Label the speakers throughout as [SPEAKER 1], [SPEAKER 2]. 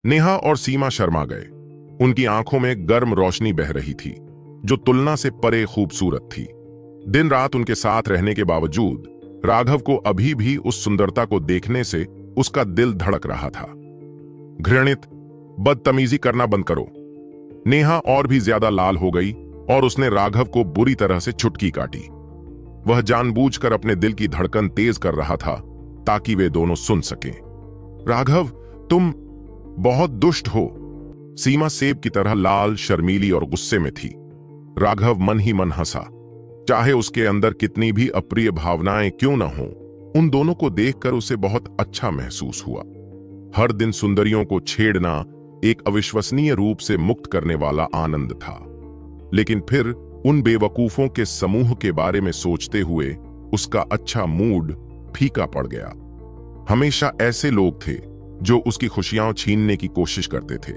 [SPEAKER 1] नेहा और सीमा शर्मा गए। उनकी आंखों में गर्म रोशनी बह रही थी जो तुलना से परे खूबसूरत थी। दिन रात उनके साथ रहने के बावजूद राघव को अभी भी उस सुंदरता को देखने से उसका दिल धड़क रहा था। घृणित, बदतमीजी करना बंद करो। नेहा और भी ज्यादा लाल हो गई और उसने राघव को बुरी तरह से चुटकी काटी। वह जानबूझकर अपने दिल की धड़कन तेज कर रहा था ताकि वे दोनों सुन सकें। राघव, तुम बहुत दुष्ट हो। सीमा सेब की तरह लाल, शर्मीली और गुस्से में थी। राघव मन ही मन हंसा। चाहे उसके अंदर कितनी भी अप्रिय भावनाएं क्यों न हों, उन दोनों को देखकर उसे बहुत अच्छा महसूस हुआ। हर दिन सुंदरियों को छेड़ना एक अविश्वसनीय रूप से मुक्त करने वाला आनंद था। लेकिन फिर उन बेवकूफों के समूह के बारे में सोचते हुए उसका अच्छा मूड फीका पड़ गया। हमेशा ऐसे लोग थे जो उसकी खुशियां छीनने की कोशिश करते थे।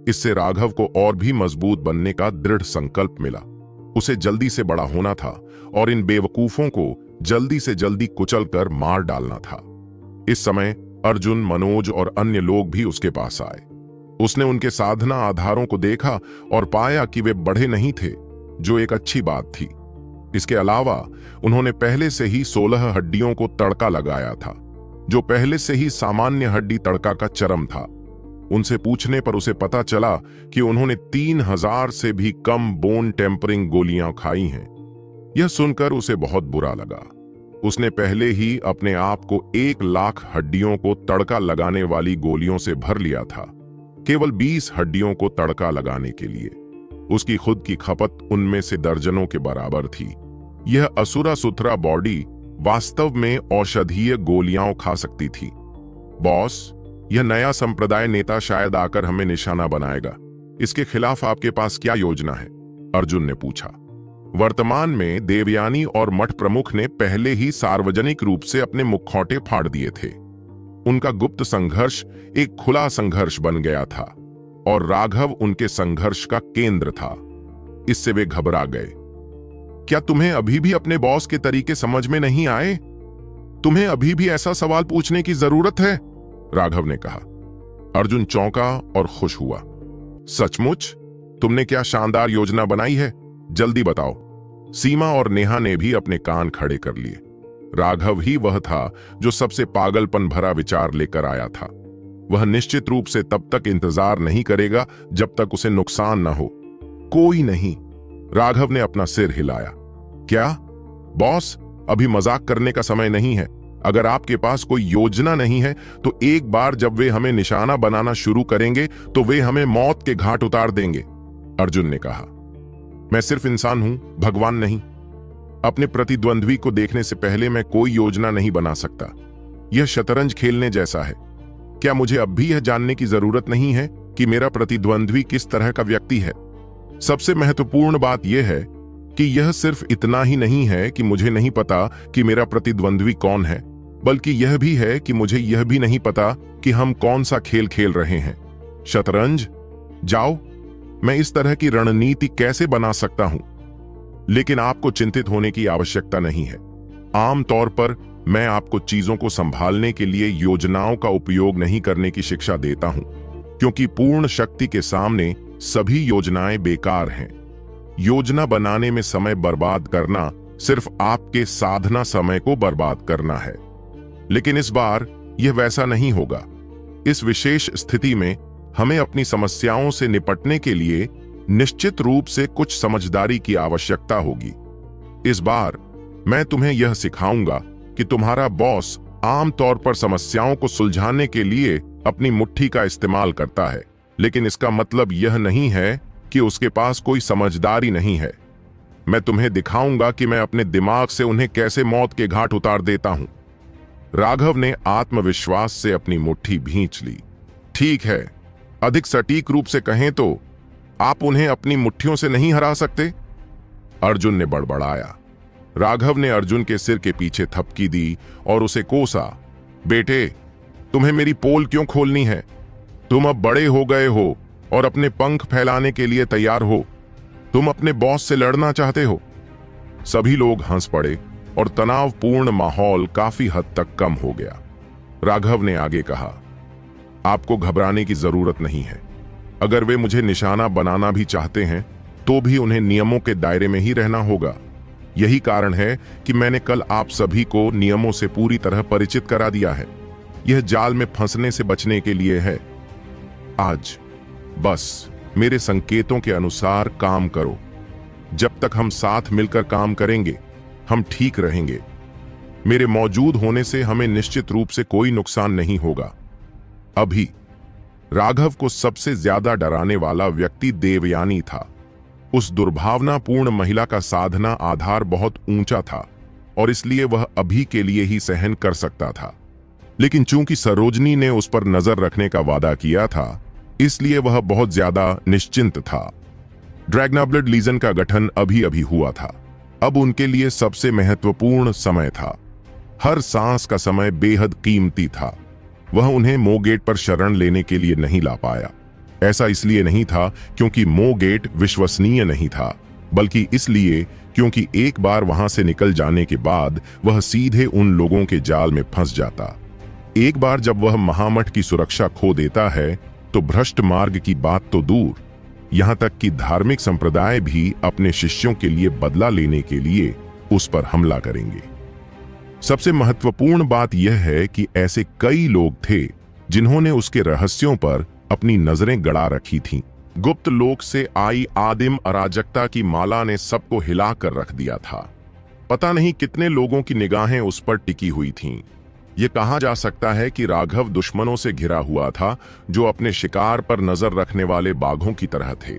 [SPEAKER 1] इससे राघव को और भी मजबूत बनने का दृढ़ संकल्प मिला। उसे जल्दी से बड़ा होना था और इन बेवकूफों को जल्दी से जल्दी कुचलकर मार डालना था। इस समय अर्जुन, मनोज और अन्य लोग भी उसके पास आए। उसने उनके साधना आधारों को देखा और पाया कि वे बढ़े नहीं थे, जो एक अच्छी बात थी। इसके अलावा उन्होंने पहले से ही 16 हड्डियों को तड़का लगाया था, जो पहले से ही सामान्य हड्डी तड़का का चरम था। उनसे पूछने पर उसे पता चला कि उन्होंने 3000 से भी कम बोन टेम्परिंग गोलियां खाई हैं। यह सुनकर उसे बहुत बुरा लगा। उसने पहले ही अपने आप को 1 लाख हड्डियों को तड़का लगाने वाली गोलियों से भर लिया था, केवल 20 हड्डियों को तड़का लगाने के लिए। उसकी खुद की खपत उनमें से दर्जनों के बराबर थी। यह असुरा सुथरा बॉडी वास्तव में औषधीय गोलियां खा सकती थी। बॉस, यह नया संप्रदाय नेता शायद आकर हमें निशाना बनाएगा। इसके खिलाफ आपके पास क्या योजना है? अर्जुन ने पूछा। वर्तमान में देवयानी और मठ प्रमुख ने पहले ही सार्वजनिक रूप से अपने मुखौटे फाड़ दिए थे। उनका गुप्त संघर्ष एक खुला संघर्ष बन गया था और राघव उनके संघर्ष का केंद्र था। इससे वे घबरा गए। क्या तुम्हें अभी भी अपने बॉस के तरीके समझ में नहीं आए? तुम्हें अभी भी ऐसा सवाल पूछने की जरूरत है? राघव ने कहा। अर्जुन चौंका और खुश हुआ। सचमुच? तुमने क्या शानदार योजना बनाई है? जल्दी बताओ। सीमा और नेहा ने भी अपने कान खड़े कर लिए। राघव ही वह था जो सबसे पागलपन भरा विचार लेकर आया था। वह निश्चित रूप से तब तक इंतजार नहीं करेगा जब तक उसे नुकसान न हो। कोई नहीं। राघव ने अपना सिर हिलाया। क्या? बॉस, अभी मजाक करने का समय नहीं है। अगर आपके पास कोई योजना नहीं है तो एक बार जब वे हमें निशाना बनाना शुरू करेंगे तो वे हमें मौत के घाट उतार देंगे। अर्जुन ने कहा। मैं सिर्फ इंसान हूं, भगवान नहीं। अपने प्रतिद्वंद्वी को देखने से पहले मैं कोई योजना नहीं बना सकता। यह शतरंज खेलने जैसा है। क्या मुझे अब भी यह जानने की जरूरत नहीं है कि मेरा प्रतिद्वंद्वी किस तरह का व्यक्ति है? सबसे महत्वपूर्ण बात यह है कि यह सिर्फ इतना ही नहीं है कि मुझे नहीं पता कि मेरा प्रतिद्वंद्वी कौन है, बल्कि यह भी है कि मुझे यह भी नहीं पता कि हम कौन सा खेल खेल रहे हैं। शतरंज? जाओ, मैं इस तरह की रणनीति कैसे बना सकता हूं? लेकिन आपको चिंतित होने की आवश्यकता नहीं है। आमतौर पर मैं आपको चीजों को संभालने के लिए योजनाओं का उपयोग नहीं करने की शिक्षा देता हूं, क्योंकि पूर्ण शक्ति के सामने सभी योजनाएं बेकार हैं। योजना बनाने में समय बर्बाद करना सिर्फ आपके साधना समय को बर्बाद करना है। लेकिन इस बार यह वैसा नहीं होगा। इस विशेष स्थिति में हमें अपनी समस्याओं से निपटने के लिए निश्चित रूप से कुछ समझदारी की आवश्यकता होगी। इस बार मैं तुम्हें यह सिखाऊंगा कि तुम्हारा बॉस आमतौर पर समस्याओं को सुलझाने के लिए अपनी मुट्ठी का इस्तेमाल करता है, लेकिन इसका मतलब यह नहीं है कि उसके पास कोई समझदारी नहीं है। मैं तुम्हें दिखाऊंगा कि मैं अपने दिमाग से उन्हें कैसे मौत के घाट उतार देता हूं। राघव ने आत्मविश्वास से अपनी मुट्ठी भींच ली। ठीक है, अधिक सटीक रूप से कहें तो आप उन्हें अपनी मुट्ठियों से नहीं हरा सकते? अर्जुन ने बड़बड़ाया। राघव ने अर्जुन के सिर के पीछे थपकी दी और उसे कोसा। बेटे, तुम्हें मेरी पोल क्यों खोलनी है? तुम अब बड़े हो गए हो और अपने पंख फैलाने के लिए तैयार हो। तुम अपने बॉस से लड़ना चाहते हो। सभी लोग हंस पड़े और तनावपूर्ण माहौल काफी हद तक कम हो गया। राघव ने आगे कहा, आपको घबराने की जरूरत नहीं है। अगर वे मुझे निशाना बनाना भी चाहते हैं तो भी उन्हें नियमों के दायरे में ही रहना होगा। यही कारण है कि मैंने कल आप सभी को नियमों से पूरी तरह परिचित करा दिया है। यह जाल में फंसने से बचने के लिए है। आज बस मेरे संकेतों के अनुसार काम करो। जब तक हम साथ मिलकर काम करेंगे हम ठीक रहेंगे। मेरे मौजूद होने से हमें निश्चित रूप से कोई नुकसान नहीं होगा। अभी राघव को सबसे ज्यादा डराने वाला व्यक्ति देवयानी था। उस दुर्भावनापूर्ण महिला का साधना आधार बहुत ऊंचा था और इसलिए वह अभी के लिए ही सहन कर सकता था। लेकिन चूंकि सरोजनी ने उस पर नजर रखने का वादा किया था, इसलिए वह बहुत ज्यादा निश्चिंत था। ड्रैगनाब्लड लीजन का गठन अभी अभी हुआ था। अब उनके लिए सबसे महत्वपूर्ण समय था। हर सांस का समय बेहद कीमती था। वह उन्हें मोगेट पर शरण लेने के लिए नहीं ला पाया। ऐसा इसलिए नहीं था क्योंकि मोगेट विश्वसनीय नहीं था, बल्कि इसलिए क्योंकि एक बार वहां से निकल जाने के बाद वह सीधे उन लोगों के जाल में फंस जाता। एक बार जब वह महामठ की सुरक्षा खो देता है तो भ्रष्ट मार्ग की बात तो दूर, यहां तक कि धार्मिक संप्रदाय भी अपने शिष्यों के लिए बदला लेने के लिए उस पर हमला करेंगे। सबसे महत्वपूर्ण बात यह है कि ऐसे कई लोग थे जिन्होंने उसके रहस्यों पर अपनी नजरें गड़ा रखी थीं। गुप्त लोक से आई आदिम अराजकता की माला ने सबको हिला कर रख दिया था। पता नहीं कितने लोगों की निगाहें उस पर टिकी हुई थीं। यह कहा जा सकता है कि राघव दुश्मनों से घिरा हुआ था जो अपने शिकार पर नजर रखने वाले बाघों की तरह थे।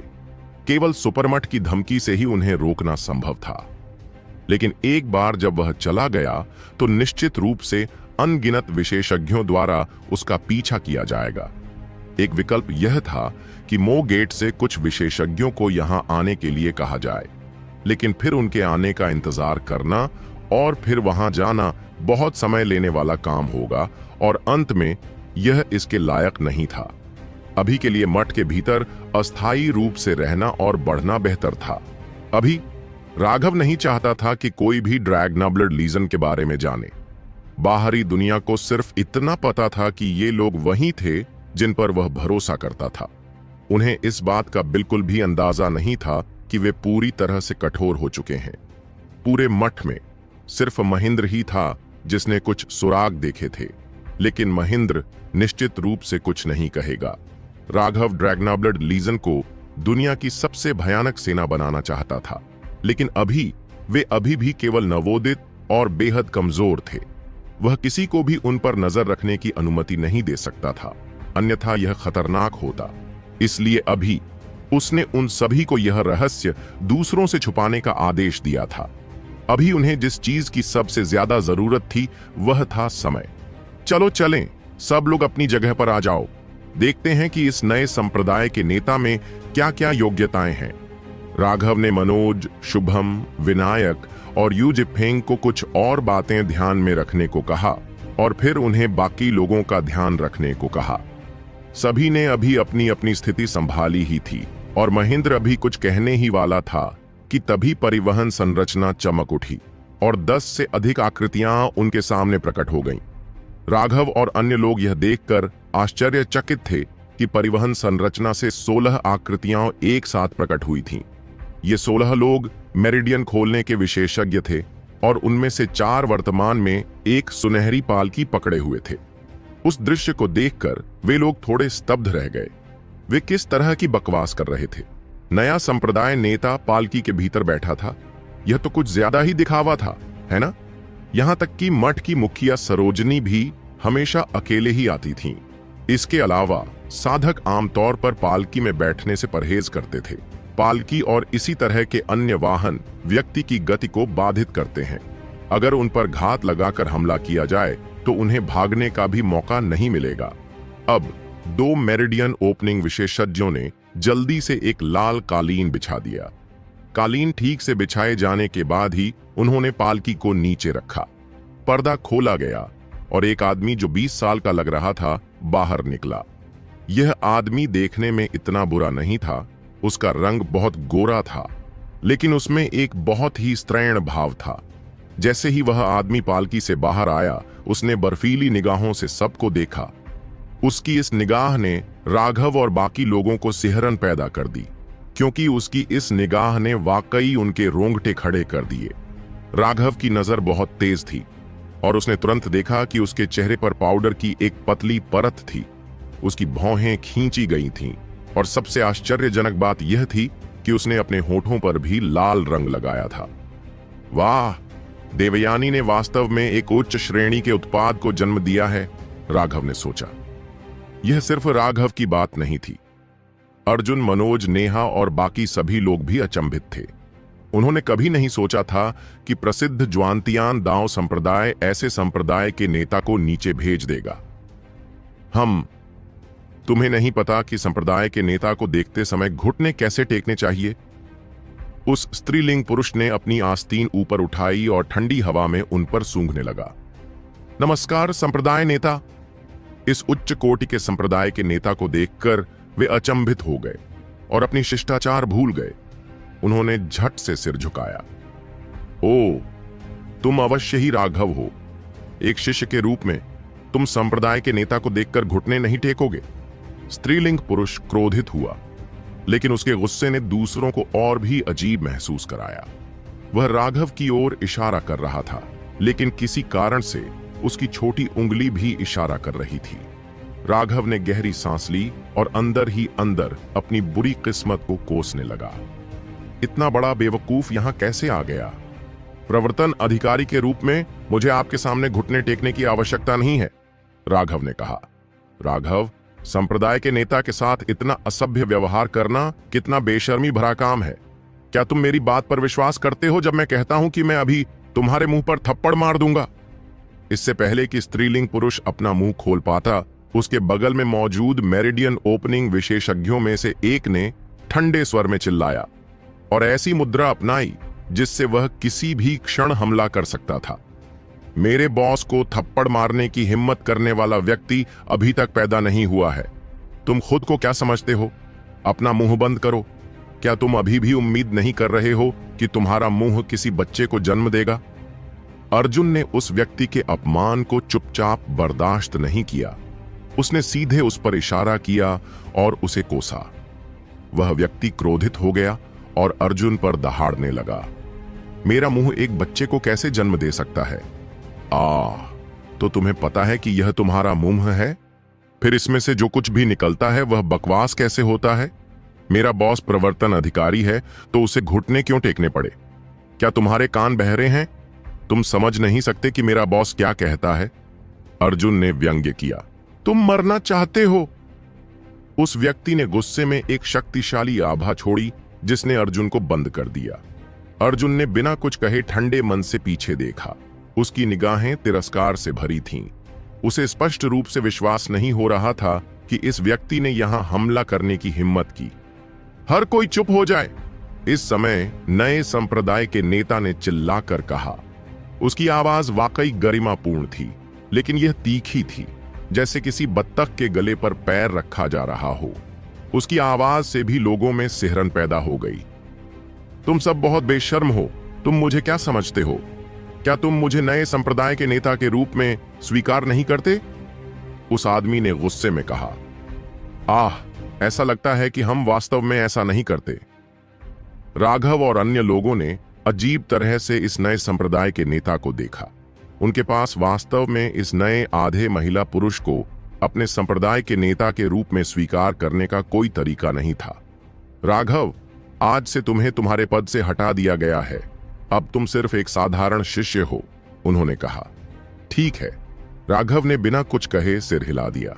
[SPEAKER 1] केवल सुपरमठ की धमकी से ही उन्हें रोकना संभव था। लेकिन एक बार जब वह चला गया तो निश्चित रूप से अनगिनत विशेषज्ञों द्वारा उसका पीछा किया जाएगा। एक विकल्प यह था कि मोगेट से कुछ विशेषज्ञों को यहां आने के लिए कहा जाए, लेकिन फिर उनके आने का इंतजार करना और फिर वहां जाना बहुत समय लेने वाला काम होगा और अंत में यह इसके लायक नहीं था। अभी के लिए मठ के भीतर अस्थायी रूप से रहना और बढ़ना बेहतर था। अभी राघव नहीं चाहता था कि कोई भी ड्रैगनाब्लड लीजन के बारे में जाने। बाहरी दुनिया को सिर्फ इतना पता था कि ये लोग वही थे जिन पर वह भरोसा करता था। उन्हें इस बात का बिल्कुल भी अंदाजा नहीं था कि वे पूरी तरह से कठोर हो चुके हैं। पूरे मठ में सिर्फ महेंद्र ही था जिसने कुछ सुराग देखे थे, लेकिन महेंद्र निश्चित रूप से कुछ नहीं कहेगा। राघव ड्रैगनाब्लड लीजन को दुनिया की सबसे भयानक सेना बनाना चाहता था, लेकिन वे अभी भी केवल नवोदित और बेहद कमजोर थे। वह किसी को भी उन पर नजर रखने की अनुमति नहीं दे सकता था, अन्यथा यह खतरनाक होता। इसलिए अभी उसने उन सभी को यह रहस्य दूसरों से छुपाने का आदेश दिया था। अभी उन्हें जिस चीज की सबसे ज्यादा जरूरत थी वह था समय। चलो चलें, सब लोग अपनी जगह पर आ जाओ। देखते हैं कि इस नए संप्रदाय के नेता में क्या क्या योग्यताएं हैं। राघव ने मनोज, शुभम, विनायक और यूजिफेंग को कुछ और बातें ध्यान में रखने को कहा और फिर उन्हें बाकी लोगों का ध्यान रखने को कहा। सभी ने अभी अपनी अपनी स्थिति संभाली ही थी और महेंद्र अभी कुछ कहने ही वाला था कि तभी परिवहन संरचना चमक उठी और 10 से अधिक आकृतियां उनके सामने प्रकट हो गईं। राघव और अन्य लोग यह देखकर आश्चर्यचकित थे कि परिवहन संरचना से 16 आकृतियां एक साथ प्रकट हुई थीं। ये 16 लोग मेरिडियन खोलने के विशेषज्ञ थे और उनमें से 4 वर्तमान में एक सुनहरी पालकी पकड़े हुए थे। उस दृश्य को देखकर वे लोग थोड़े स्तब्ध रह गए। वे किस तरह की बकवास कर रहे थे। नया संप्रदाय नेता पालकी के भीतर बैठा था। यह तो कुछ ज्यादा ही दिखावा था, है ना? यहां तक कि मठ की मुखिया सरोजनी भी हमेशा अकेले ही आती थीं। इसके अलावा साधक आमतौर पर पालकी में बैठने से परहेज करते थे। पालकी और इसी तरह के अन्य वाहन व्यक्ति की गति को बाधित करते हैं। अगर उन पर घात लगाकर हमला किया जाए तो उन्हें भागने का भी मौका नहीं मिलेगा। अब 2 मेरिडियन ओपनिंग विशेषज्ञों ने जल्दी से एक लाल कालीन बिछा दिया। कालीन ठीक से बिछाए जाने के बाद ही उन्होंने पालकी को नीचे रखा। पर्दा खोला गया और एक आदमी जो 20 साल का लग रहा था बाहर निकला। यह आदमी देखने में इतना बुरा नहीं था। उसका रंग बहुत गोरा था, लेकिन उसमें एक बहुत ही स्त्रैण भाव था। जैसे ही वह आदमी पालकी से बाहर आया, उसने बर्फीली निगाहों से सबको देखा। उसकी इस निगाह ने राघव और बाकी लोगों को सिहरन पैदा कर दी, क्योंकि उसकी इस निगाह ने वाकई उनके रोंगटे खड़े कर दिए। राघव की नजर बहुत तेज थी और उसने तुरंत देखा कि उसके चेहरे पर पाउडर की एक पतली परत थी। उसकी भौहें खींची गई थीं और सबसे आश्चर्यजनक बात यह थी कि उसने अपने होठों पर भी लाल रंग लगाया था। वाह, देवयानी ने वास्तव में एक उच्च श्रेणी के उत्पाद को जन्म दिया है, राघव ने सोचा। यह सिर्फ राघव की बात नहीं थी। अर्जुन, मनोज, नेहा और बाकी सभी लोग भी अचंभित थे। उन्होंने कभी नहीं सोचा था कि प्रसिद्ध ज्वांतियान दांव संप्रदाय ऐसे संप्रदाय के नेता को नीचे भेज देगा। तुम्हें नहीं पता कि संप्रदाय के नेता को देखते समय घुटने कैसे टेकने चाहिए? उस स्त्रीलिंग पुरुष ने अपनी आस्तीन ऊपर उठाई और ठंडी हवा में उन पर सूंघने लगा। नमस्कार संप्रदाय नेता। इस उच्च कोटि के संप्रदाय के नेता को देखकर वे अचंभित हो गए और अपनी शिष्टाचार भूल गए। उन्होंने झट से सिर झुकाया। ओ, तुम अवश्य ही राघव हो। एक शिष्य के रूप में तुम संप्रदाय के नेता को देखकर घुटने नहीं टेकोगे? स्त्रीलिंग पुरुष क्रोधित हुआ, लेकिन उसके गुस्से ने दूसरों को और भी अजीब महसूस कराया। वह राघव की ओर इशारा कर रहा था, लेकिन किसी कारण से उसकी छोटी उंगली भी इशारा कर रही थी। राघव ने गहरी सांस ली और अंदर ही अंदर अपनी बुरी किस्मत को कोसने लगा। इतना बड़ा बेवकूफ यहां कैसे आ गया? प्रवर्तन अधिकारी के रूप में मुझे आपके सामने घुटने टेकने की आवश्यकता नहीं है, राघव ने कहा। राघव, संप्रदाय के नेता के साथ इतना असभ्य व्यवहार करना कितना बेशर्मी भरा काम है। क्या तुम मेरी बात पर विश्वास करते हो जब मैं कहता हूं कि मैं अभी तुम्हारे मुंह पर थप्पड़ मार दूंगा? इससे पहले कि स्त्रीलिंग पुरुष अपना मुंह खोल पाता, उसके बगल में मौजूद मेरिडियन ओपनिंग विशेषज्ञों में से एक ने ठंडे स्वर में चिल्लाया और ऐसी मुद्रा अपनाई जिससे वह किसी भी क्षण हमला कर सकता था। मेरे बॉस को थप्पड़ मारने की हिम्मत करने वाला व्यक्ति अभी तक पैदा नहीं हुआ है। तुम खुद को क्या समझते हो? अपना मुंह बंद करो। क्या तुम अभी भी उम्मीद नहीं कर रहे हो कि तुम्हारा मुंह किसी बच्चे को जन्म देगा? अर्जुन ने उस व्यक्ति के अपमान को चुपचाप बर्दाश्त नहीं किया। उसने सीधे उस पर इशारा किया और उसे कोसा। वह व्यक्ति क्रोधित हो गया और अर्जुन पर दहाड़ने लगा। मेरा मुंह एक बच्चे को कैसे जन्म दे सकता है? तो तुम्हें पता है कि यह तुम्हारा मुंह है? फिर इसमें से जो कुछ भी निकलता है वह बकवास कैसे होता है? मेरा बॉस प्रवर्तन अधिकारी है तो उसे घुटने क्यों टेकने पड़े? क्या तुम्हारे कान बहरे हैं? तुम समझ नहीं सकते कि मेरा बॉस क्या कहता है? अर्जुन ने व्यंग्य किया। तुम मरना चाहते हो? उस व्यक्ति ने गुस्से में एक शक्तिशाली आभा छोड़ी जिसने अर्जुन को बंद कर दिया। अर्जुन ने बिना कुछ कहे ठंडे मन से पीछे देखा। उसकी निगाहें तिरस्कार से भरी थीं। उसे स्पष्ट रूप से विश्वास नहीं हो रहा था कि इस व्यक्ति ने यहां हमला करने की हिम्मत की। हर कोई चुप हो जाए, इस समय नए संप्रदाय के नेता ने चिल्लाकर कहा। उसकी आवाज वाकई गरिमापूर्ण थी, लेकिन यह तीखी थी, जैसे किसी बत्तख के गले पर पैर रखा जा रहा हो। उसकी आवाज से भी लोगों में सिहरन पैदा हो गई। तुम सब बहुत बेशर्म हो। तुम मुझे क्या समझते हो? क्या तुम मुझे नए संप्रदाय के नेता के रूप में स्वीकार नहीं करते? उस आदमी ने गुस्से में कहा। ऐसा लगता है कि हम वास्तव में ऐसा नहीं करते। राघव और अन्य लोगों ने अजीब तरह से इस नए संप्रदाय के नेता को देखा। उनके पास वास्तव में इस नए आधे महिला पुरुष को अपने संप्रदाय के नेता के रूप में स्वीकार करने का कोई तरीका नहीं था। राघव, आज से तुम्हें तुम्हारे पद से हटा दिया गया है। अब तुम सिर्फ एक साधारण शिष्य हो, उन्होंने कहा। ठीक है, राघव ने बिना कुछ कहे सिर हिला दिया।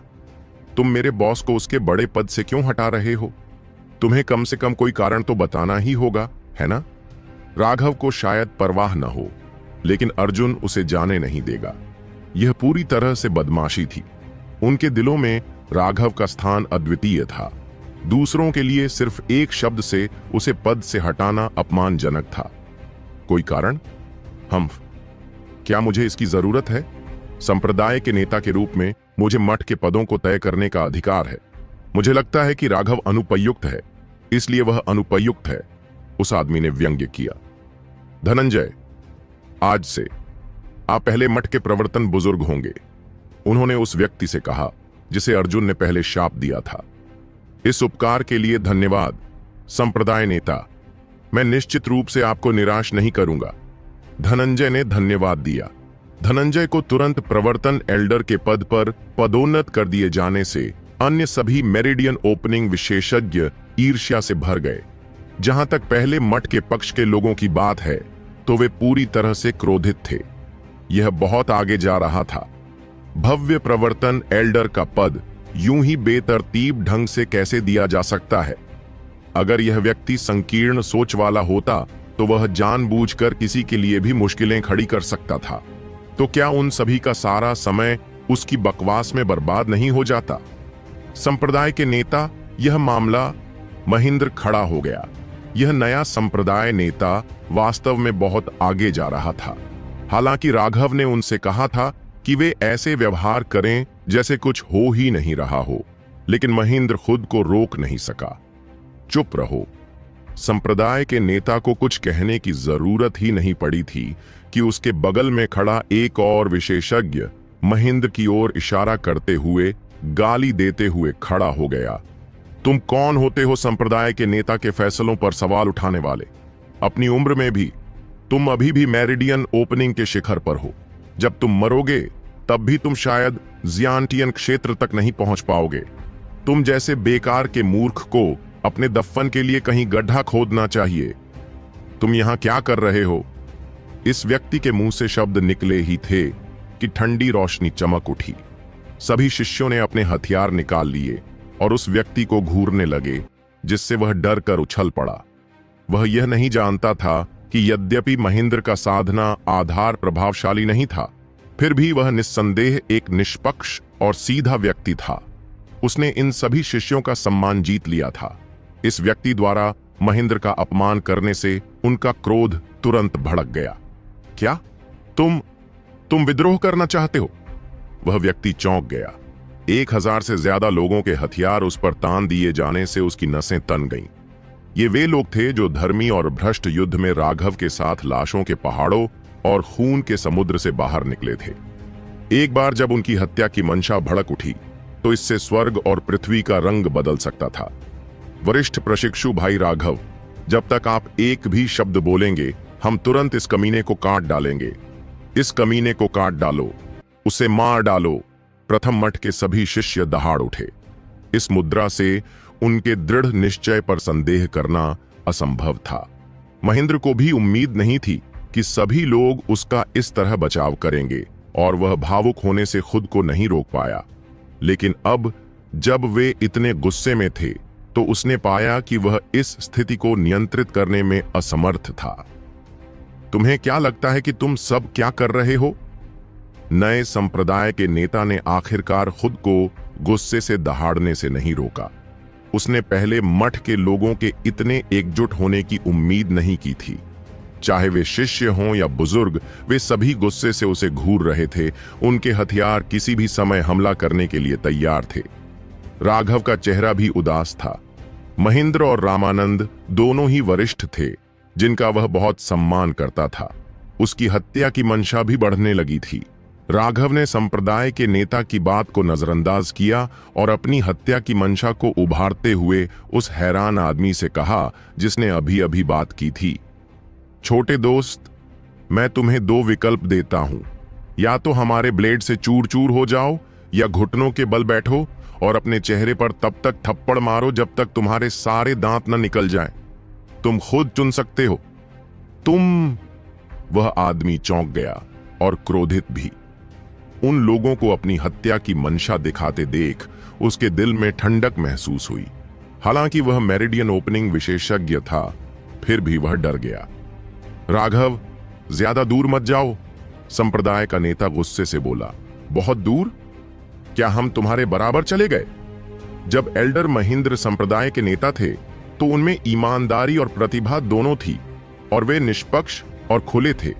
[SPEAKER 1] तुम मेरे बॉस को उसके बड़े पद से क्यों हटा रहे हो? तुम्हें कम से कम कोई कारण तो बताना ही होगा, है ना? राघव को शायद परवाह न हो, लेकिन अर्जुन उसे जाने नहीं देगा। यह पूरी तरह से बदमाशी थी। उनके दिलों में राघव का स्थान अद्वितीय था। दूसरों के लिए सिर्फ एक शब्द से उसे पद से हटाना अपमानजनक था। कोई कारण? क्या मुझे इसकी जरूरत है? संप्रदाय के नेता के रूप में मुझे मठ के पदों को तय करने का अधिकार है। मुझे लगता है कि राघव अनुपयुक्त है, इसलिए वह अनुपयुक्त है, उस आदमी ने व्यंग्य किया। धनंजय, आज से आप पहले मठ के प्रवर्तन बुजुर्ग होंगे, उन्होंने उस व्यक्ति से कहा। जिसे अर्जुन ने पहले शाप दिया था। इस उपकार के लिए धन्यवाद संप्रदाय नेता। मैं निश्चित रूप से आपको निराश नहीं करूंगा। धनंजय ने धन्यवाद दिया। धनंजय को तुरंत प्रवर्तन एल्डर के पद पर पदोन्नत कर दिए जाने से अन्य सभी मेरिडियन ओपनिंग विशेषज्ञ ईर्ष्या से भर गए। जहां तक पहले मठ के पक्ष के लोगों की बात है तो वे पूरी तरह से क्रोधित थे। यह बहुत आगे जा रहा था। भव्य प्रवर्तन एल्डर का पद यूं ही बेतरतीब ढंग से कैसे दिया जा सकता है? अगर यह व्यक्ति संकीर्ण सोच वाला होता तो वह जानबूझकर किसी के लिए भी मुश्किलें खड़ी कर सकता था। तो क्या उन सभी का सारा समय उसकी बकवास में बर्बाद नहीं हो जाता? संप्रदाय के नेता, यह मामला महेंद्र खड़ा हो गया। यह नया संप्रदाय नेता वास्तव में बहुत आगे जा रहा था। हालांकि राघव ने उनसे कहा था कि वे ऐसे व्यवहार करें जैसे कुछ हो ही नहीं रहा हो, लेकिन महेंद्र खुद को रोक नहीं सका। चुप रहो। संप्रदाय के नेता को कुछ कहने की जरूरत ही नहीं पड़ी थी कि उसके बगल में खड़ा एक और विशेषज्ञ महेंद्र की ओर इशारा करते हुए गाली देते हुए खड़ा हो गया। तुम कौन होते हो संप्रदाय के नेता के फैसलों पर सवाल उठाने वाले? अपनी उम्र में भी तुम अभी भी मेरिडियन ओपनिंग के शिखर पर हो। जब तुम मरोगे तब भी तुम शायद जियांटियन क्षेत्र तक नहीं पहुंच पाओगे। तुम जैसे बेकार के मूर्ख को अपने दफन के लिए कहीं गड्ढा खोदना चाहिए। तुम यहां क्या कर रहे हो? इस व्यक्ति के मुंह से शब्द निकले ही थे कि ठंडी रोशनी चमक उठी। सभी शिष्यों ने अपने हथियार निकाल लिए और उस व्यक्ति को घूरने लगे, जिससे वह डर कर उछल पड़ा। वह यह नहीं जानता था कि यद्यपि महेंद्र का साधना आधार प्रभावशाली नहीं था, फिर भी वह निस्संदेह एक निष्पक्ष और सीधा व्यक्ति था। उसने इन सभी शिष्यों का सम्मान जीत लिया था। इस व्यक्ति द्वारा महेंद्र का अपमान करने से उनका क्रोध तुरंत भड़क गया। क्या तुम विद्रोह करना चाहते हो? वह व्यक्ति चौंक गया। 1000 से ज्यादा लोगों के हथियार उस पर तान दिए जाने से उसकी नसें तन गईं। ये वे लोग थे जो धर्मी और भ्रष्ट युद्ध में राघव के साथ लाशों के पहाड़ों और खून के समुद्र से बाहर निकले थे। एक बार जब उनकी हत्या की मंशा भड़क उठी तो इससे स्वर्ग और पृथ्वी का रंग बदल सकता था। वरिष्ठ प्रशिक्षु भाई राघव, जब तक आप एक भी शब्द बोलेंगे हम तुरंत इस कमीने को काट डालेंगे। इस कमीने को काट डालो, उसे मार डालो। प्रथम मठ के सभी शिष्य दहाड़ उठे। इस मुद्रा से उनके दृढ़ निश्चय पर संदेह करना असंभव था। महेंद्र को भी उम्मीद नहीं थी कि सभी लोग उसका इस तरह बचाव करेंगे और वह भावुक होने से खुद को नहीं रोक पाया। लेकिन अब जब वे इतने गुस्से में थे तो उसने पाया कि वह इस स्थिति को नियंत्रित करने में असमर्थ था। तुम्हें क्या लगता है कि तुम सब क्या कर रहे हो? नए संप्रदाय के नेता ने आखिरकार खुद को गुस्से से दहाड़ने से नहीं रोका। उसने पहले मठ के लोगों के इतने एकजुट होने की उम्मीद नहीं की थी। चाहे वे शिष्य हों या बुजुर्ग, वे सभी गुस्से से उसे घूर रहे थे। उनके हथियार किसी भी समय हमला करने के लिए तैयार थे। राघव का चेहरा भी उदास था। महेंद्र और रामानंद दोनों ही वरिष्ठ थे जिनका वह बहुत सम्मान करता था। उसकी हत्या की मंशा भी बढ़ने लगी थी। राघव ने संप्रदाय के नेता की बात को नजरअंदाज किया और अपनी हत्या की मंशा को उभारते हुए उस हैरान आदमी से कहा जिसने अभी अभी बात की थी, छोटे दोस्त, मैं तुम्हें 2 विकल्प देता हूं। या तो हमारे ब्लेड से चूर चूर हो जाओ या घुटनों के बल बैठो और अपने चेहरे पर तब तक थप्पड़ मारो जब तक तुम्हारे सारे दांत न निकल जाएं। तुम खुद चुन सकते हो। वह आदमी चौंक गया और क्रोधित भी। उन लोगों को अपनी हत्या की मंशा दिखाते देख उसके दिल में ठंडक महसूस हुई। हालांकि वह मेरिडियन ओपनिंग विशेषज्ञ था, फिर भी वह डर गया। राघव, ज्यादा दूर मत जाओ, संप्रदाय का नेता गुस्से से बोला। बहुत दूर? क्या हम तुम्हारे बराबर चले गए? जब एल्डर महेंद्र संप्रदाय के नेता थे तो उनमें ईमानदारी और प्रतिभा दोनों थी और वे निष्पक्ष और खुले थे।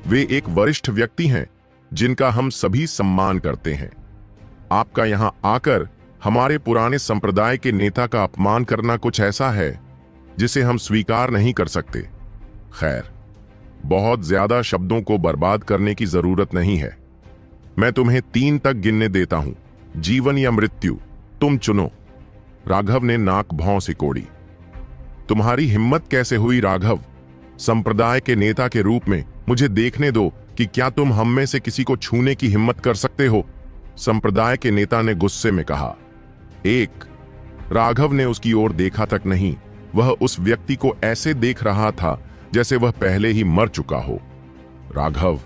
[SPEAKER 1] वे एक वरिष्ठ व्यक्ति हैं जिनका हम सभी सम्मान करते हैं। आपका यहां आकर हमारे पुराने संप्रदाय के नेता का अपमान करना कुछ ऐसा है जिसे हम स्वीकार नहीं कर सकते। खैर, बहुत ज्यादा शब्दों को बर्बाद करने की जरूरत नहीं है। मैं तुम्हें 3 तक गिनने देता हूं। जीवन या मृत्यु, तुम चुनो। राघव ने नाक भौं से कोड़ी। तुम्हारी हिम्मत कैसे हुई राघव? संप्रदाय के नेता के रूप में मुझे देखने दो कि क्या तुम हम में से किसी को छूने की हिम्मत कर सकते हो? संप्रदाय के नेता ने गुस्से में कहा। एक। राघव ने उसकी ओर देखा तक नहीं, वह उस व्यक्ति को ऐसे देख रहा था जैसे वह पहले ही मर चुका हो। राघव,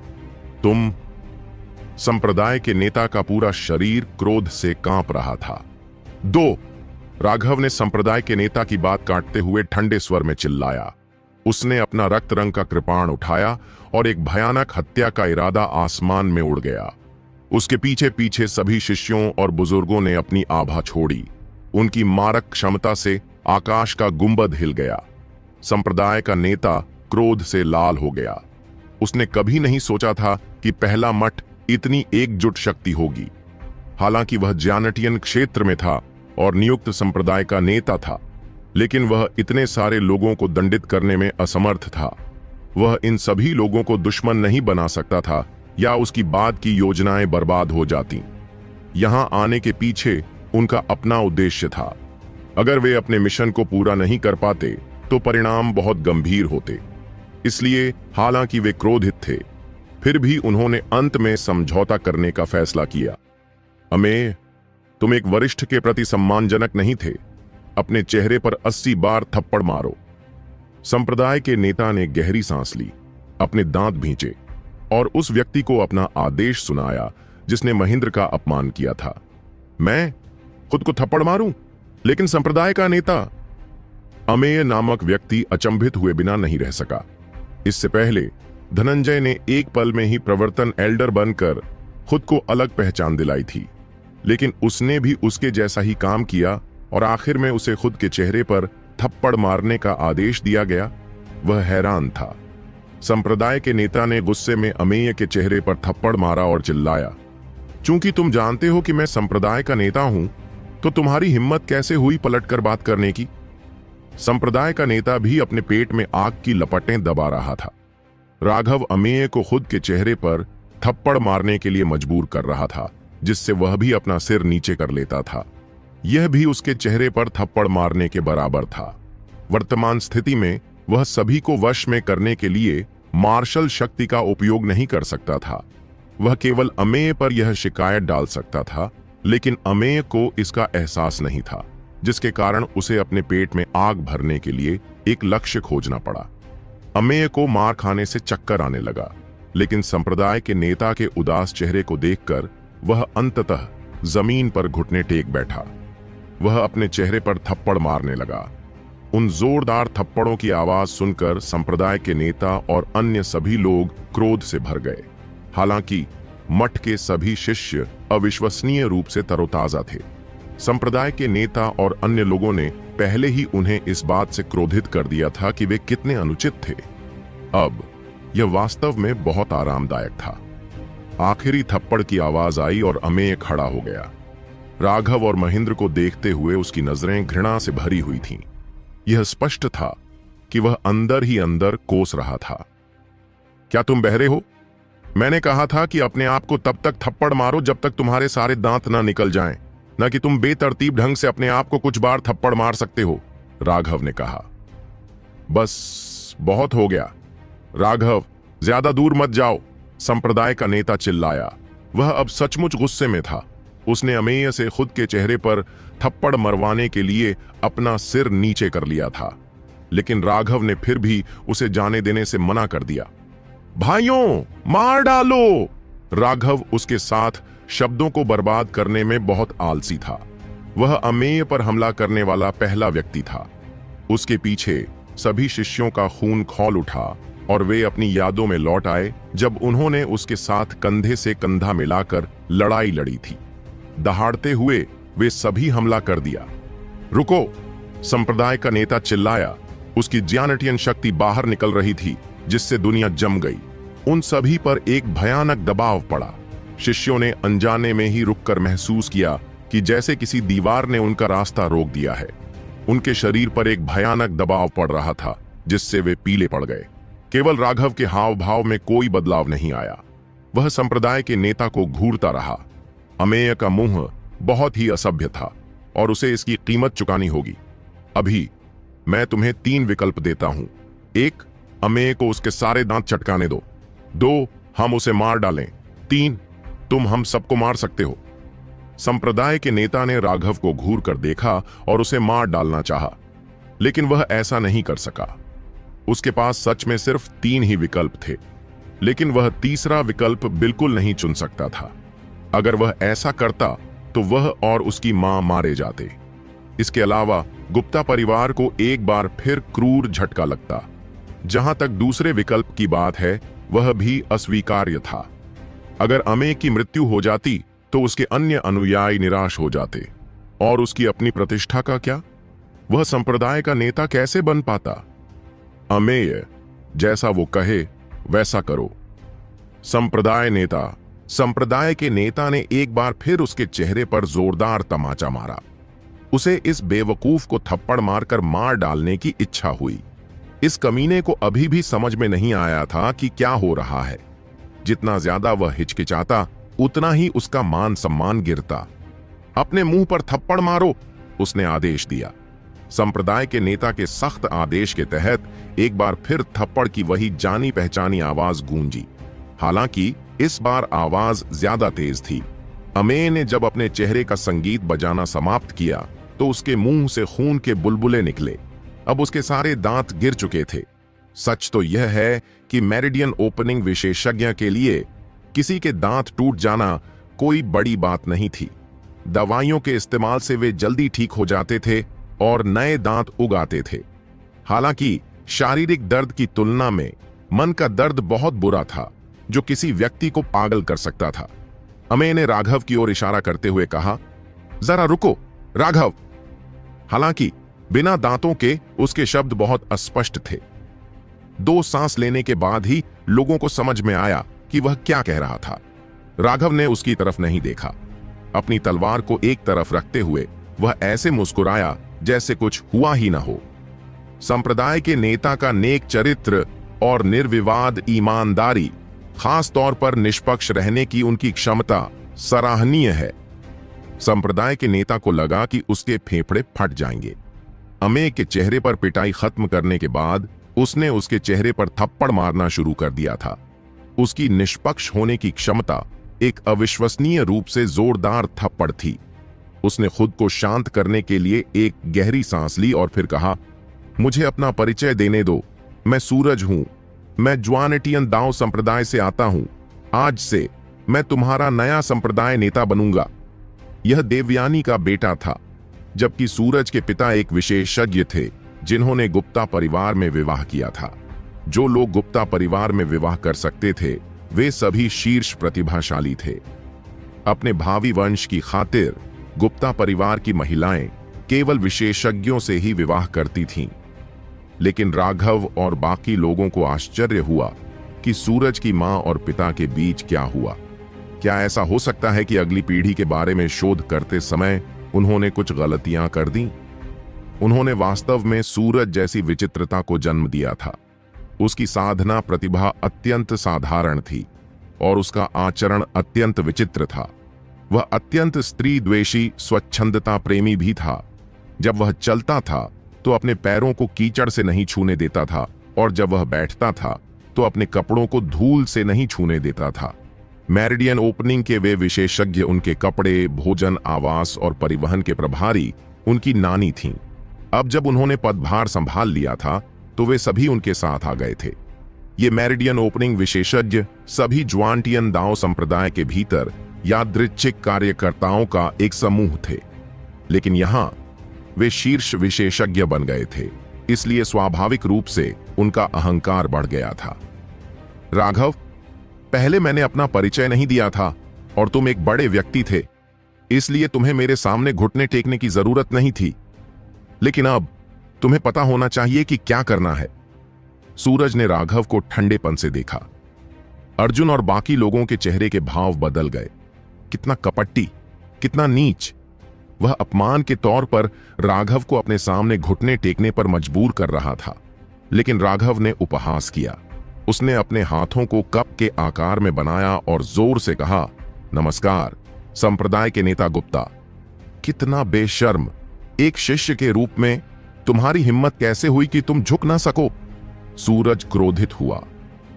[SPEAKER 1] तुम। संप्रदाय के नेता का पूरा शरीर क्रोध से कांप रहा था। दो। राघव ने संप्रदाय के नेता की बात काटते हुए ठंडे स्वर में चिल्लाया। उसने अपना रक्त रंग का कृपाण उठाया और एक भयानक हत्या का इरादा आसमान में उड़ गया। उसके पीछे पीछे सभी शिष्यों और बुजुर्गों ने अपनी आभा छोड़ी। उनकी मारक क्षमता से आकाश का गुंबद हिल गया। संप्रदाय का नेता क्रोध से लाल हो गया। उसने कभी नहीं सोचा था कि पहला मठ इतनी एकजुट शक्ति होगी। हालांकि वह ज्यानटियन क्षेत्र में था और नियुक्त संप्रदाय का नेता था, लेकिन वह इतने सारे लोगों को दंडित करने में असमर्थ था। वह इन सभी लोगों को दुश्मन नहीं बना सकता था या उसकी बाद की योजनाएं बर्बाद हो जाती। यहां आने के पीछे उनका अपना उद्देश्य था। अगर वे अपने मिशन को पूरा नहीं कर पाते तो परिणाम बहुत गंभीर होते। इसलिए हालांकि वे क्रोधित थे, फिर भी उन्होंने अंत में समझौता करने का फैसला किया। अमेय, तुम एक वरिष्ठ के प्रति सम्मानजनक नहीं थे। अपने चेहरे पर 80 बार थप्पड़ मारो। संप्रदाय के नेता ने गहरी सांस ली, अपने दांत भींचे और उस व्यक्ति को अपना आदेश सुनाया जिसने महेंद्र का अपमान किया था। मैं खुद को थप्पड़ मारूं? लेकिन संप्रदाय का नेता। अमेय नामक व्यक्ति अचंभित हुए बिना नहीं रह सका। इससे पहले धनंजय ने एक पल में ही प्रवर्तन एल्डर बनकर खुद को अलग पहचान दिलाई थी, लेकिन उसने भी उसके जैसा ही काम किया और आखिर में उसे खुद के चेहरे पर थप्पड़ मारने का आदेश दिया गया। वह हैरान था। संप्रदाय के नेता ने गुस्से में अमेय के चेहरे पर थप्पड़ मारा और चिल्लाया, चूंकि तुम जानते हो कि मैं संप्रदाय का नेता हूं, तो तुम्हारी हिम्मत कैसे हुई पलटकर बात करने की? संप्रदाय का नेता भी अपने पेट में आग की लपटें दबा रहा था। राघव अमेय को खुद के चेहरे पर थप्पड़ मारने के लिए मजबूर कर रहा था, जिससे वह भी अपना सिर नीचे कर लेता था। यह भी उसके चेहरे पर थप्पड़ मारने के बराबर था। वर्तमान स्थिति में वह सभी को वश में करने के लिए मार्शल शक्ति का उपयोग नहीं कर सकता था। वह केवल अमेय पर यह शिकायत डाल सकता था, लेकिन अमेय को इसका एहसास नहीं था, जिसके कारण उसे अपने पेट में आग भरने के लिए एक लक्ष्य खोजना पड़ा। अमेय को मार खाने से चक्कर आने लगा, लेकिन संप्रदाय के नेता के उदास चेहरे को देखकर वह अंततः जमीन पर घुटने टेक बैठा। वह अपने चेहरे पर थप्पड़ मारने लगा। उन जोरदार थप्पड़ों की आवाज सुनकर संप्रदाय के नेता और अन्य सभी लोग क्रोध से भर गए। हालांकि मठ के सभी शिष्य अविश्वसनीय रूप से तरोताजा थे। संप्रदाय के नेता और अन्य लोगों ने पहले ही उन्हें इस बात से क्रोधित कर दिया था कि वे कितने अनुचित थे। अब यह वास्तव में बहुत आरामदायक था। आखिरी थप्पड़ की आवाज आई और अमेय खड़ा हो गया। राघव और महेंद्र को देखते हुए उसकी नजरें घृणा से भरी हुई थीं। यह स्पष्ट था कि वह अंदर ही अंदर कोस रहा था। क्या तुम बहरे हो? मैंने कहा था कि अपने आप को तब तक थप्पड़ मारो जब तक तुम्हारे सारे दांत ना निकल जाएं, न कि तुम बेतरतीब ढंग से अपने आप को कुछ बार थप्पड़ मार सकते हो, राघव ने कहा। बस बहुत हो गया। राघव, ज्यादा दूर मत जाओ, संप्रदाय का नेता चिल्लाया। वह अब सचमुच गुस्से में था। उसने अमेय से खुद के चेहरे पर थप्पड़ मरवाने के लिए अपना सिर नीचे कर लिया था, लेकिन राघव ने फिर भी उसे जाने देने से मना कर दिया। भाइयों, मार डालो! राघव उसके साथ शब्दों को बर्बाद करने में बहुत आलसी था। वह अमेय पर हमला करने वाला पहला व्यक्ति था। उसके पीछे सभी शिष्यों का खून खौल उठा और वे अपनी यादों में लौट आए जब उन्होंने उसके साथ कंधे से कंधा मिलाकर लड़ाई लड़ी थी। दहाड़ते हुए वे सभी हमला कर दिया। रुको! संप्रदाय का नेता चिल्लाया। उसकी ज्यानटियन शक्ति बाहर निकल रही थी, जिससे दुनिया जम गई। उन सभी पर एक भयानक दबाव पड़ा। शिष्यों ने अनजाने में ही रुककर महसूस किया कि जैसे किसी दीवार ने उनका रास्ता रोक दिया है। उनके शरीर पर एक भयानक दबाव पड़ रहा था, जिससे वे पीले पड़ गए। केवल राघव के हाव भाव में कोई बदलाव नहीं आया। वह संप्रदाय के नेता को घूरता रहा। अमेय का मुंह बहुत ही असभ्य था और उसे इसकी कीमत चुकानी होगी। अभी मैं तुम्हें 3 विकल्प देता हूं। 1, अमेय को उसके सारे दांत चटकाने दो। 2, हम उसे मार डालें। 3, तुम हम सबको मार सकते हो। संप्रदाय के नेता ने राघव को घूर कर देखा और उसे मार डालना चाहा, लेकिन वह ऐसा नहीं कर सका। उसके पास सच में सिर्फ 3 ही विकल्प थे, लेकिन वह तीसरा विकल्प बिल्कुल नहीं चुन सकता था। अगर वह ऐसा करता तो वह और उसकी मां मारे जाते। इसके अलावा गुप्ता परिवार को एक बार फिर क्रूर झटका लगता। जहां तक दूसरे विकल्प की बात है, वह भी अस्वीकार्य था। अगर अमेय की मृत्यु हो जाती तो उसके अन्य अनुयायी निराश हो जाते, और उसकी अपनी प्रतिष्ठा का क्या? वह संप्रदाय का नेता कैसे बन पाता? अमेय, जैसा वो कहे वैसा करो। संप्रदाय के नेता ने एक बार फिर उसके चेहरे पर जोरदार तमाचा मारा। उसे इस बेवकूफ को थप्पड़ मारकर मार डालने की इच्छा हुई। इस कमीने को अभी भी समझ में नहीं आया था कि क्या हो रहा है। जितना ज्यादा वह हिचकिचाता, उतना ही उसका मान सम्मान गिरता। अपने मुंह पर थप्पड़ मारो, उसने आदेश दिया। संप्रदाय के नेता के सख्त आदेश के तहत एक बार फिर थप्पड़ की वही जानी पहचानी आवाज गूंजी। हालांकि इस बार आवाज ज्यादा तेज थी। अमेय ने जब अपने चेहरे का संगीत बजाना समाप्त किया तो उसके मुंह से खून के बुलबुले निकले। अब उसके सारे दांत गिर चुके थे। सच तो यह है कि मेरिडियन ओपनिंग विशेषज्ञ के लिए किसी के दांत टूट जाना कोई बड़ी बात नहीं थी। दवाइयों के इस्तेमाल से वे जल्दी ठीक हो जाते थे और नए दांत उग आते थे। हालांकि शारीरिक दर्द की तुलना में मन का दर्द बहुत बुरा था, जो किसी व्यक्ति को पागल कर सकता था। अमेय ने राघव की ओर इशारा करते हुए कहा, जरा रुको राघव। हालांकि बिना दांतों के उसके शब्द बहुत अस्पष्ट थे। 2 सांस लेने के बाद ही लोगों को समझ में आया कि वह क्या कह रहा था। राघव ने उसकी तरफ नहीं देखा। अपनी तलवार को एक तरफ रखते हुए वह ऐसे मुस्कुराया जैसे कुछ हुआ ही ना हो। संप्रदाय के नेता का नेक चरित्र और निर्विवाद ईमानदारी, खास तौर पर निष्पक्ष रहने की उनकी क्षमता सराहनीय है। संप्रदाय के नेता को लगा कि उसके फेफड़े फट जाएंगे। अमेय के चेहरे पर पिटाई खत्म करने के बाद उसने उसके चेहरे पर थप्पड़ मारना शुरू कर दिया था। उसकी निष्पक्ष होने की क्षमता एक अविश्वसनीय रूप से जोरदार थप्पड़ थी। उसने खुद को शांत करने के लिए एक गहरी सांस ली और फिर कहा, मुझे अपना परिचय देने दो। मैं सूरज हूं। मैं ज्वानिटियन दाओ संप्रदाय से आता हूं। आज से मैं तुम्हारा नया संप्रदाय नेता बनूंगा। यह देवयानी का बेटा था, जबकि सूरज के पिता एक विशेषज्ञ थे जिन्होंने गुप्ता परिवार में विवाह किया था। जो लोग गुप्ता परिवार में विवाह कर सकते थे, वे सभी शीर्ष प्रतिभाशाली थे। अपने भावी वंश की खातिर गुप्ता परिवार की महिलाएं केवल विशेषज्ञों से ही विवाह करती थीं। लेकिन राघव और बाकी लोगों को आश्चर्य हुआ कि सूरज की मां और पिता के बीच क्या हुआ। क्या ऐसा हो सकता है कि अगली पीढ़ी के बारे में शोध करते समय उन्होंने कुछ गलतियां कर दी? उन्होंने वास्तव में सूरज जैसी विचित्रता को जन्म दिया था। उसकी साधना प्रतिभा अत्यंत साधारण थी और उसका आचरण अत्यंत विचित्र था। वह अत्यंत स्त्री द्वेषी, स्वच्छंदता प्रेमी भी था। जब वह चलता था तो अपने पैरों को कीचड़ से नहीं छूने देता था, और जब वह बैठता था तो अपने कपड़ों को धूल से नहीं छूने देता था। मेरिडियन ओपनिंग के वे विशेषज्ञ उनके कपड़े, भोजन, आवास और परिवहन के प्रभारी उनकी नानी थीं। अब जब उन्होंने पदभार संभाल लिया था तो वे सभी उनके साथ आ गए थे। ये मेरिडियन ओपनिंग विशेषज्ञ सभी ज्वांटियन दाओ संप्रदाय के भीतर यादृच्छिक कार्यकर्ताओं का एक समूह थे, लेकिन यहां वे शीर्ष विशेषज्ञ बन गए थे, इसलिए स्वाभाविक रूप से उनका अहंकार बढ़ गया था। राघव, पहले मैंने अपना परिचय नहीं दिया था और तुम एक बड़े व्यक्ति थे, इसलिए तुम्हें मेरे सामने घुटने टेकने की जरूरत नहीं थी। लेकिन अब तुम्हें पता होना चाहिए कि क्या करना है। सूरज ने राघव को ठंडेपन से देखा। अर्जुन और बाकी लोगों के चेहरे के भाव बदल गए। कितना कपटी, कितना नीच। वह अपमान के तौर पर राघव को अपने सामने घुटने टेकने पर मजबूर कर रहा था, लेकिन राघव ने उपहास किया। उसने अपने हाथों को कप के आकार में बनाया और जोर से कहा, नमस्कार, संप्रदाय के नेता गुप्ता, कितना बेशर्म! एक शिष्य के रूप में तुम्हारी हिम्मत कैसे हुई कि तुम झुक ना सको? सूरज क्रोधित हुआ।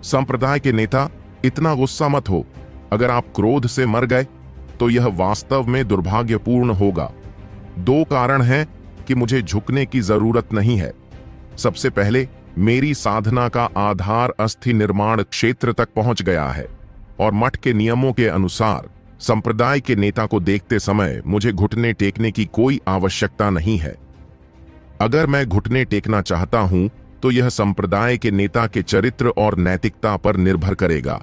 [SPEAKER 1] संप्रदाय के नेता, इतना गुस्सा मत हो। अगर आप क्रोध से मर गए तो यह वास्तव में दुर्भाग्यपूर्ण होगा। 2 कारण हैं कि मुझे झुकने की जरूरत नहीं है। सबसे पहले, मेरी साधना का आधार अस्थि निर्माण क्षेत्र तक पहुंच गया है और मठ के नियमों के अनुसार संप्रदाय के नेता को देखते समय मुझे घुटने टेकने की कोई आवश्यकता नहीं है। अगर मैं घुटने टेकना चाहता हूं तो यह संप्रदाय के नेता के चरित्र और नैतिकता पर निर्भर करेगा।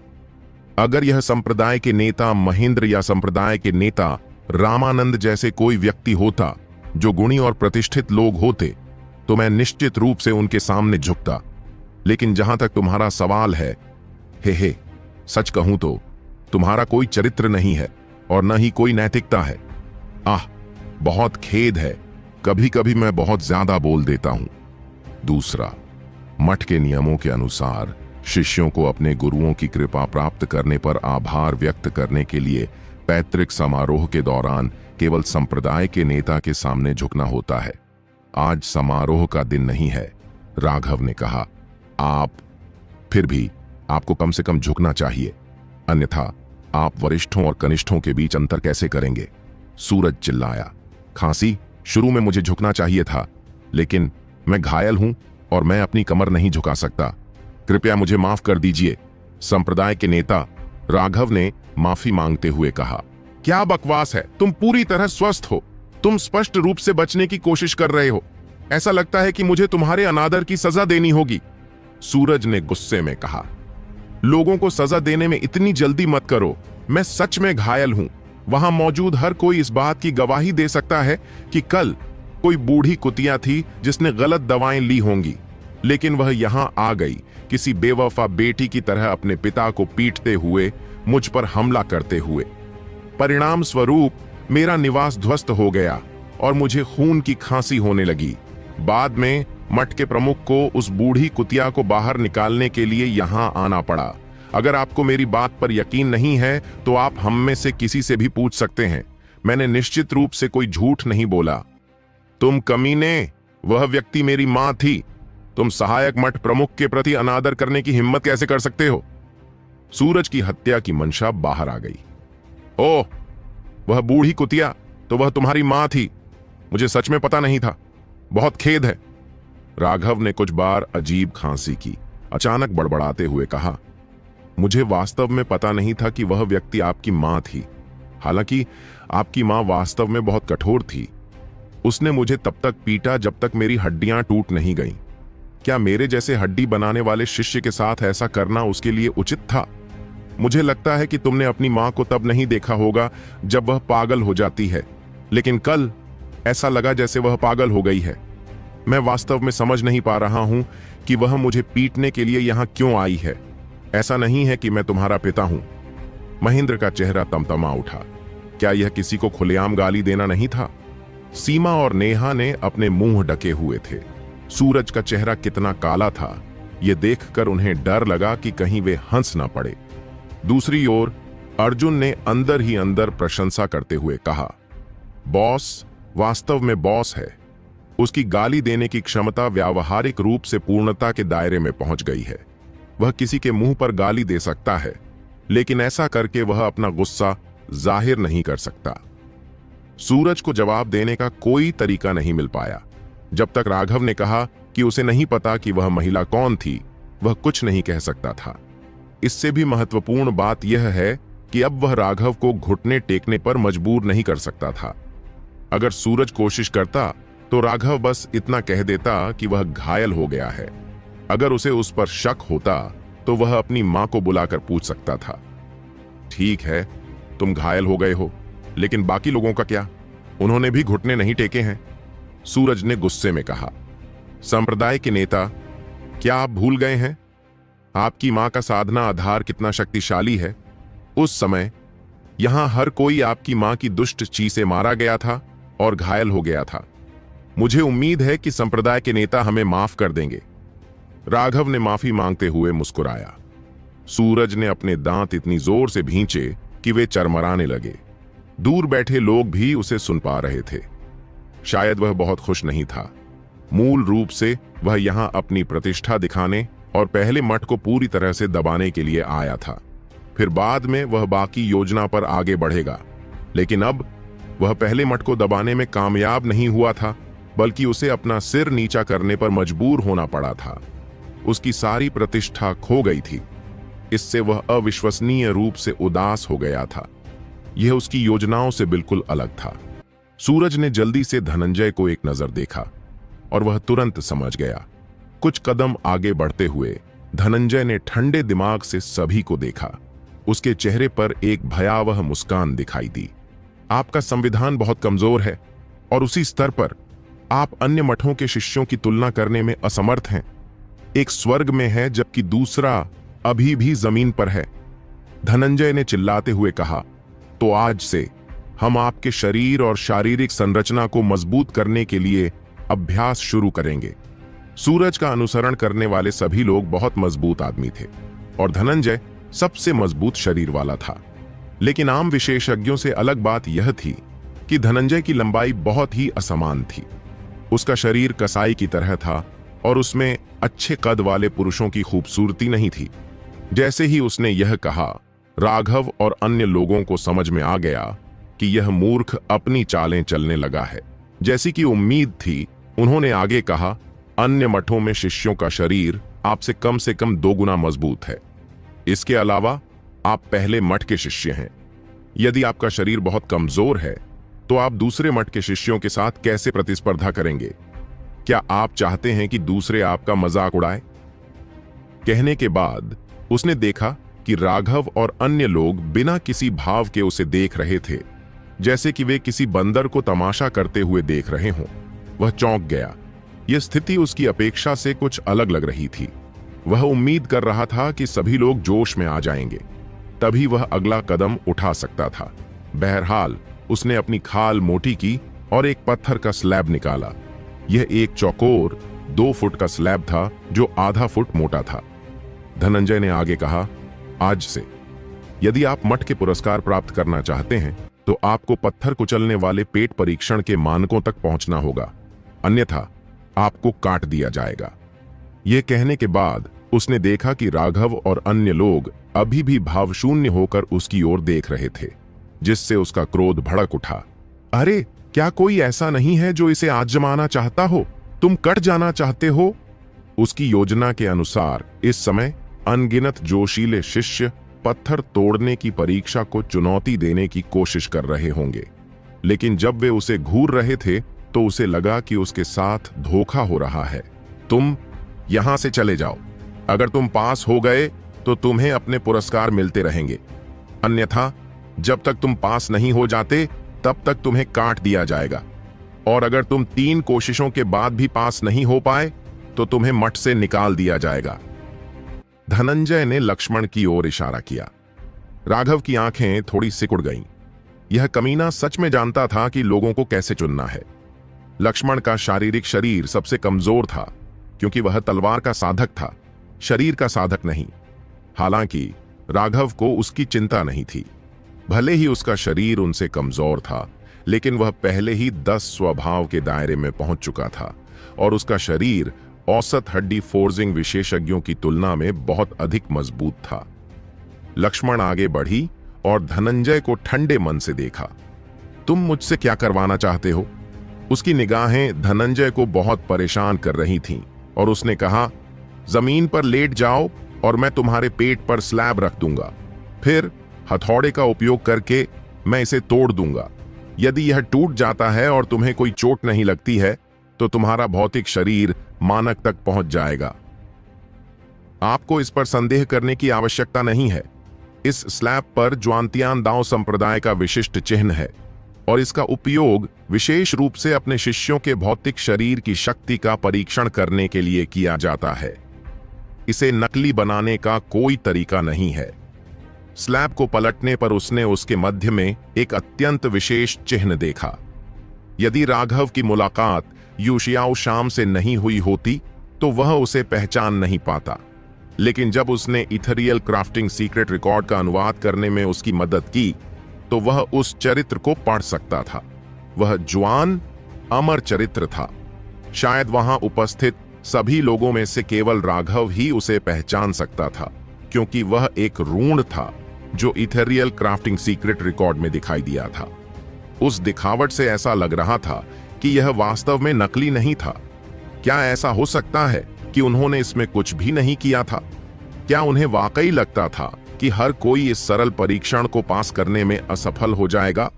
[SPEAKER 1] अगर यह संप्रदाय के नेता महेंद्र या संप्रदाय के नेता रामानंद जैसे कोई व्यक्ति होता जो गुणी और प्रतिष्ठित लोग होते तो मैं निश्चित रूप से उनके सामने झुकता। लेकिन जहां तक तुम्हारा सवाल है, हे, सच कहूं तो तुम्हारा कोई चरित्र नहीं है और न ही कोई नैतिकता है। बहुत खेद है, कभी कभी मैं बहुत ज्यादा बोल देता हूं। दूसरा, मठ के नियमों के अनुसार शिष्यों को अपने गुरुओं की कृपा प्राप्त करने पर आभार व्यक्त करने के लिए पैतृक समारोह के दौरान केवल संप्रदाय के नेता के सामने झुकना होता है। आज समारोह का दिन नहीं है, राघव ने कहा। फिर भी आपको कम से कम झुकना चाहिए, अन्यथा आप वरिष्ठों और कनिष्ठों के बीच अंतर कैसे करेंगे? सूरज चिल्लाया। खांसी, शुरू में मुझे झुकना चाहिए था, लेकिन मैं घायल हूं और मैं अपनी कमर नहीं झुका सकता। कृपया मुझे माफ कर दीजिए। संप्रदाय के नेता राघव ने माफी मांगते हुए कहा। क्या बकवास है, तुम पूरी तरह स्वस्थ हो। तुम स्पष्ट रूप से बचने की कोशिश कर रहे हो। ऐसा लगता है कि मुझे तुम्हारे अनादर की सजा देनी होगी। सूरज ने गुस्से में कहा। लोगों को सजा देने में इतनी जल्दी मत करो। मैं सच में घायल हूं। वहां मौजूद हर कोई इस बात की गवाही दे सकता है कि कल कोई बूढ़ी कुतिया थी जिसने गलत दवाएं ली होंगी, लेकिन वह यहां आ गई किसी बेवफा बेटी की तरह अपने पिता को पीटते हुए, मुझ पर हमला करते हुए। परिणाम स्वरूप मेरा निवास ध्वस्त हो गया और मुझे खून की खांसी होने लगी। बाद में मठ के प्रमुख को उस बूढ़ी कुतिया को बाहर निकालने के लिए यहां आना पड़ा। अगर आपको मेरी बात पर यकीन नहीं है तो आप हम में से किसी से भी पूछ सकते हैं। मैंने निश्चित रूप से कोई झूठ नहीं बोला। तुम कमीने, वह व्यक्ति मेरी मां थी। तुम सहायक मठ प्रमुख के प्रति अनादर करने की हिम्मत कैसे कर सकते हो? सूरज की हत्या की मंशा बाहर आ गई। ओह, वह बूढ़ी कुतिया तो वह तुम्हारी मां थी। मुझे सच में पता नहीं था। बहुत खेद है। राघव ने कुछ बार अजीब खांसी की, अचानक बड़बड़ाते हुए कहा। मुझे वास्तव में पता नहीं था कि वह व्यक्ति आपकी मां थी। हालांकि आपकी मां वास्तव में बहुत कठोर थी। उसने मुझे तब तक पीटा जब तक मेरी हड्डियां टूट नहीं गईं। क्या मेरे जैसे हड्डी बनाने वाले शिष्य के साथ ऐसा करना उसके लिए उचित था? मुझे लगता है कि तुमने अपनी मां को तब नहीं देखा होगा जब वह पागल हो जाती है, लेकिन कल ऐसा लगा जैसे वह पागल हो गई है। मैं वास्तव में समझ नहीं पा रहा हूं कि वह मुझे पीटने के लिए यहां क्यों आई है। ऐसा नहीं है कि मैं तुम्हारा पिता हूं। महेंद्र का चेहरा तमतमा उठा। क्या यह किसी को खुलेआम गाली देना नहीं था? सीमा और नेहा ने अपने मुंह ढके हुए थे। सूरज का चेहरा कितना काला था, यह देखकर उन्हें डर लगा कि कहीं वे हंस ना पड़े। दूसरी ओर अर्जुन ने अंदर ही अंदर प्रशंसा करते हुए कहा, बॉस वास्तव में बॉस है। उसकी गाली देने की क्षमता व्यावहारिक रूप से पूर्णता के दायरे में पहुंच गई है। वह किसी के मुंह पर गाली दे सकता है, लेकिन ऐसा करके वह अपना गुस्सा जाहिर नहीं कर सकता। सूरज को जवाब देने का कोई तरीका नहीं मिल पाया। जब तक राघव ने कहा कि उसे नहीं पता कि वह महिला कौन थी, वह कुछ नहीं कह सकता था। इससे भी महत्वपूर्ण बात यह है कि अब वह राघव को घुटने टेकने पर मजबूर नहीं कर सकता था। अगर सूरज कोशिश करता तो राघव बस इतना कह देता कि वह घायल हो गया है। अगर उसे उस पर शक होता तो वह अपनी मां को बुलाकर पूछ सकता था। ठीक है, तुम घायल हो गए हो, लेकिन बाकी लोगों का क्या? उन्होंने भी घुटने नहीं टेके हैं। सूरज ने गुस्से में कहा। संप्रदाय के नेता, क्या आप भूल गए हैं आपकी मां का साधना आधार कितना शक्तिशाली है? उस समय यहां हर कोई आपकी मां की दुष्ट ची से मारा गया था और घायल हो गया था। मुझे उम्मीद है कि संप्रदाय के नेता हमें माफ कर देंगे। राघव ने माफी मांगते हुए मुस्कुराया। सूरज ने अपने दांत इतनी जोर से भींचे कि वे चरमराने लगे। दूर बैठे लोग भी उसे सुन पा रहे थे। शायद वह बहुत खुश नहीं था। मूल रूप से वह यहां अपनी प्रतिष्ठा दिखाने और पहले मठ को पूरी तरह से दबाने के लिए आया था। फिर बाद में वह बाकी योजना पर आगे बढ़ेगा। लेकिन अब वह पहले मठ को दबाने में कामयाब नहीं हुआ था, बल्कि उसे अपना सिर नीचा करने पर मजबूर होना पड़ा था। उसकी सारी प्रतिष्ठा खो गई थी। इससे वह अविश्वसनीय रूप से उदास हो गया था। यह उसकी योजनाओं से बिल्कुल अलग था। सूरज ने जल्दी से धनंजय को एक नजर देखा और वह तुरंत समझ गया। कुछ कदम आगे बढ़ते हुए धनंजय ने ठंडे दिमाग से सभी को देखा। उसके चेहरे पर एक भयावह मुस्कान दिखाई दी। आपका संविधान बहुत कमजोर है और उसी स्तर पर आप अन्य मठों के शिष्यों की तुलना करने में असमर्थ हैं। एक स्वर्ग में है जबकि दूसरा अभी भी जमीन पर है। धनंजय ने चिल्लाते हुए कहा, तो आज से हम आपके शरीर और शारीरिक संरचना को मजबूत करने के लिए अभ्यास शुरू करेंगे। सूरज का अनुसरण करने वाले सभी लोग बहुत मजबूत आदमी थे और धनंजय सबसे मजबूत शरीर वाला था। लेकिन आम विशेषज्ञों से अलग बात यह थी कि धनंजय की लंबाई बहुत ही असमान थी। उसका शरीर कसाई की तरह था और उसमें अच्छे कद वाले पुरुषों की खूबसूरती नहीं थी। जैसे ही उसने यह कहा, राघव और अन्य लोगों को समझ में आ गया कि यह मूर्ख अपनी चालें चलने लगा है। जैसी कि उम्मीद थी, उन्होंने आगे कहा, अन्य मठों में शिष्यों का शरीर आपसे कम 2 गुना मजबूत है। इसके अलावा आप पहले मठ के शिष्य हैं। यदि आपका शरीर बहुत कमजोर है तो आप दूसरे मठ के शिष्यों के साथ कैसे प्रतिस्पर्धा करेंगे? क्या आप चाहते हैं कि दूसरे आपका मजाक उड़ाए? कहने के बाद उसने देखा कि राघव और अन्य लोग बिना किसी भाव के उसे देख रहे थे, जैसे कि वे किसी बंदर को तमाशा करते हुए देख रहे हों। वह चौंक गया। यह स्थिति उसकी अपेक्षा से कुछ अलग लग रही थी। वह उम्मीद कर रहा था कि सभी लोग जोश में आ जाएंगे, तभी वह अगला कदम उठा सकता था। बहरहाल उसने अपनी खाल मोटी की और एक पत्थर का स्लैब निकाला। यह एक चौकोर 2 फुट का स्लैब था जो आधा फुट मोटा था। धनंजय ने आगे कहा, आज से यदि आप मठ के पुरस्कार प्राप्त करना चाहते हैं तो आपको पत्थर कुचलने वाले पेट परीक्षण के मानकों तक पहुंचना होगा, अन्यथा आपको काट दिया जाएगा। यह कहने के बाद उसने देखा कि राघव और अन्य लोग अभी भी भावशून्य होकर उसकी ओर देख रहे थे, जिससे उसका क्रोध भड़क उठा। अरे, क्या कोई ऐसा नहीं है जो इसे आजमाना चाहता हो? तुम कट जाना चाहते हो? उसकी योजना के अनुसार इस समय अनगिनत जोशीले शिष्य पत्थर तोड़ने की परीक्षा को चुनौती देने की कोशिश कर रहे होंगे। लेकिन जब वे उसे घूर रहे थे तो उसे लगा कि उसके साथ धोखा हो रहा है। तुम यहां से चले जाओ। अगर तुम पास हो गए तो तुम्हें अपने पुरस्कार मिलते रहेंगे, अन्यथा जब तक तुम पास नहीं हो जाते तब तक तुम्हें काट दिया जाएगा। और अगर तुम 3 कोशिशों के बाद भी पास नहीं हो पाए तो तुम्हें मठ से निकाल दिया जाएगा। धनंजय ने लक्ष्मण की ओर इशारा किया। राघव की आंखें थोड़ी सिकुड़ गईं। यह कमीना सच में जानता था कि लोगों को कैसे चुनना है। लक्ष्मण का शारीरिक शरीर सबसे कमजोर था क्योंकि वह तलवार का साधक था, शरीर का साधक नहीं। हालांकि राघव को उसकी चिंता नहीं थी। भले ही उसका शरीर उनसे कमजोर था, लेकिन वह पहले ही 10 स्वभाव के दायरे में पहुंच चुका था और उसका शरीर औसत हड्डी फोर्जिंग विशेषज्ञों की तुलना में बहुत अधिक मजबूत था। लक्ष्मण आगे बढ़ी और धनंजय को ठंडे मन से देखा। तुम मुझसे क्या करवाना चाहते हो? उसकी निगाहें धनंजय को बहुत परेशान कर रही थीं और उसने कहा, जमीन पर लेट जाओ और मैं तुम्हारे पेट पर स्लैब रख दूंगा। फिर हथौड़े का उपयोग करके मैं इसे तोड़ दूंगा। यदि यह टूट जाता है और तुम्हें कोई चोट नहीं लगती है तो तुम्हारा भौतिक शरीर मानक तक पहुंच जाएगा। आपको इस पर संदेह करने की आवश्यकता नहीं है। इस स्लैब पर ज्वांतियान दाओ संप्रदाय का विशिष्ट चिन्ह है और इसका उपयोग विशेष रूप से अपने शिष्यों के भौतिक शरीर की शक्ति का परीक्षण करने के लिए किया जाता है। इसे नकली बनाने का कोई तरीका नहीं है। स्लैब को पलटने पर उसने उसके मध्य में एक अत्यंत विशेष चिन्ह देखा। यदि राघव की मुलाकात यूशियाओ शाम से नहीं हुई होती तो वह उसे पहचान नहीं पाता, लेकिन जब उसने इथेरियल क्राफ्टिंग सीक्रेट रिकॉर्ड का अनुवाद करने में उसकी मदद की तो वह उस चरित्र को पढ़ सकता था। वह जवान अमर चरित्र था। शायद वहां उपस्थित सभी लोगों में से केवल राघव ही उसे पहचान सकता था, क्योंकि वह एक रूण था जो इथेरियल क्राफ्टिंग सीक्रेट रिकॉर्ड में दिखाई दिया था। उस दिखावट से ऐसा लग रहा था कि यह वास्तव में नकली नहीं था। क्या ऐसा हो सकता है कि उन्होंने इसमें कुछ भी नहीं किया था? क्या उन्हें वाकई लगता था कि हर कोई इस सरल परीक्षण को पास करने में असफल हो जाएगा?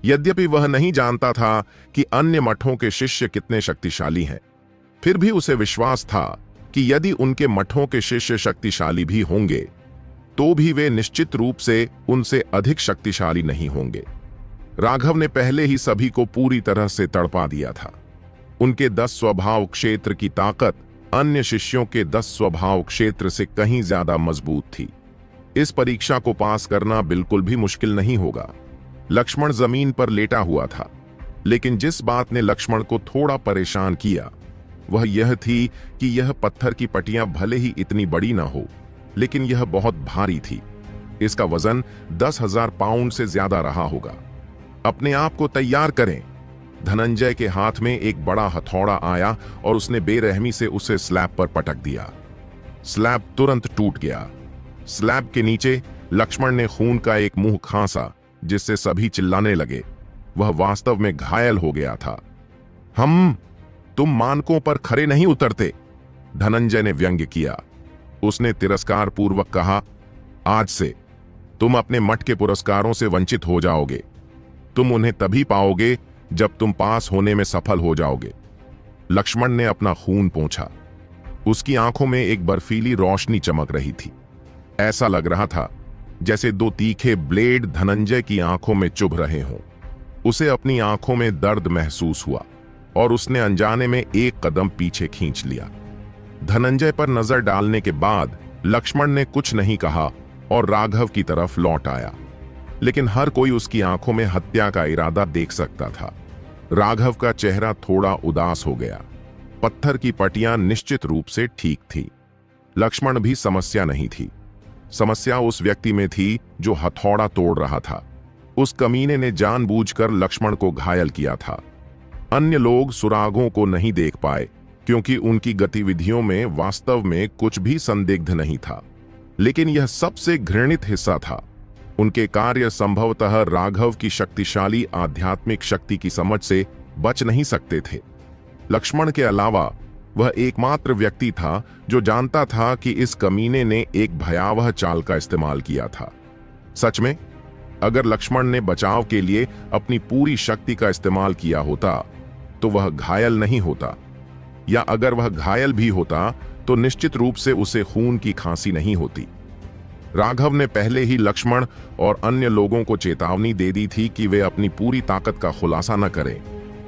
[SPEAKER 1] यद्यपि वह नहीं जानता था कि अन्य मठों के शिष्य कितने शक्तिशाली हैं, फिर भी उसे विश्वास था कि यदि उनके मठों के शिष्य शक्तिशाली भी होंगे तो भी वे निश्चित रूप से उनसे अधिक शक्तिशाली नहीं होंगे। राघव ने पहले ही सभी को पूरी तरह से तड़पा दिया था। उनके 10 स्वभाव क्षेत्र की ताकत अन्य शिष्यों के 10 स्वभाव क्षेत्र से कहीं ज्यादा मजबूत थी। इस परीक्षा को पास करना बिल्कुल भी मुश्किल नहीं होगा। लक्ष्मण जमीन पर लेटा हुआ था, लेकिन जिस बात ने लक्ष्मण को थोड़ा परेशान किया वह यह थी कि यह पत्थर की पटियां भले ही इतनी बड़ी ना हो, लेकिन यह बहुत भारी थी। इसका वजन 10,000 पाउंड से ज्यादा रहा होगा। अपने आप को तैयार करें। धनंजय के हाथ में एक बड़ा हथौड़ा आया और उसने बेरहमी से उसे स्लैब पर पटक दिया। स्लैब तुरंत टूट गया। स्लैब के नीचे लक्ष्मण ने खून का एक मुंह खांसा, जिससे सभी चिल्लाने लगे। वह वास्तव में घायल हो गया था। तुम मानकों पर खरे नहीं उतरते, धनंजय ने व्यंग्य किया। उसने तिरस्कार पूर्वक कहा, आज से तुम अपने मठ के पुरस्कारों से वंचित हो जाओगे। तुम उन्हें तभी पाओगे जब तुम पास होने में सफल हो जाओगे। लक्ष्मण ने अपना खून पोंछा। उसकी आंखों में एक बर्फीली रोशनी चमक रही थी। ऐसा लग रहा था जैसे 2 तीखे ब्लेड धनंजय की आंखों में चुभ रहे हों। उसे अपनी आंखों में दर्द महसूस हुआ और उसने अनजाने में एक कदम पीछे खींच लिया। धनंजय पर नजर डालने के बाद लक्ष्मण ने कुछ नहीं कहा और राघव की तरफ लौट आया, लेकिन हर कोई उसकी आंखों में हत्या का इरादा देख सकता था। राघव का चेहरा थोड़ा उदास हो गया। पत्थर की पटियां निश्चित रूप से ठीक थी। लक्ष्मण भी समस्या नहीं थी। समस्या उस व्यक्ति में थी जो हथौड़ा तोड़ रहा था। उस कमीने ने जानबूझकर लक्ष्मण को घायल किया था। अन्य लोग सुरागों को नहीं देख पाए क्योंकि उनकी गतिविधियों में वास्तव में कुछ भी संदिग्ध नहीं था, लेकिन यह सबसे घृणित हिस्सा था। उनके कार्य संभवतः राघव की शक्तिशाली आध्यात्मिक शक्ति की समझ से बच नहीं सकते थे। लक्ष्मण के अलावा वह एकमात्र व्यक्ति था जो जानता था कि इस कमीने ने एक भयावह चाल का इस्तेमाल किया था। सच में, अगर लक्ष्मण ने बचाव के लिए अपनी पूरी शक्ति का इस्तेमाल किया होता तो वह घायल नहीं होता, या अगर वह घायल भी होता तो निश्चित रूप से उसे खून की खांसी नहीं होती। राघव ने पहले ही लक्ष्मण और अन्य लोगों को चेतावनी दे दी थी कि वे अपनी पूरी ताकत का खुलासा न करें।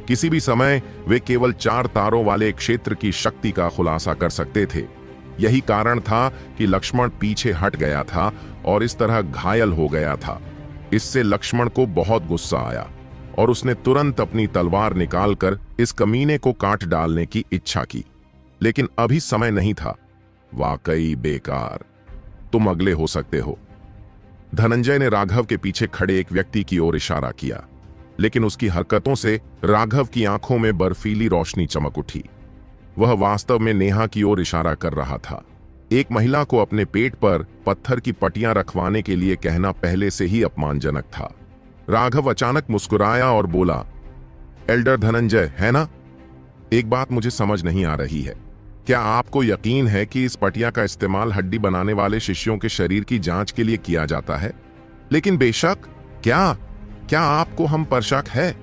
[SPEAKER 1] किसी भी समय वे केवल 4 तारों वाले क्षेत्र की शक्ति का खुलासा कर सकते थे। यही कारण था कि लक्ष्मण पीछे हट गया था और इस तरह घायल हो गया था। इससे लक्ष्मण को बहुत गुस्सा आया और उसने तुरंत अपनी तलवार निकालकर इस कमीने को काट डालने की इच्छा की, लेकिन अभी समय नहीं था। वाकई बेकार, तुम अगले हो सकते हो। धनंजय ने राघव के पीछे खड़े एक व्यक्ति की ओर इशारा किया, लेकिन उसकी हरकतों से राघव की आंखों में बर्फीली रोशनी चमक उठी। वह वास्तव में नेहा की ओर इशारा कर रहा था। एक महिला को अपने पेट पर पत्थर की पटियां रखवाने के लिए कहना पहले से ही अपमानजनक था। राघव अचानक मुस्कुराया और बोला, एल्डर धनंजय, है ना? एक बात मुझे समझ नहीं आ रही है। क्या आपको यकीन है कि इस पटिया का इस्तेमाल हड्डी बनाने वाले शिष्यों के शरीर की जांच के लिए किया जाता है? लेकिन बेशक, क्या आपको हम पर शक है?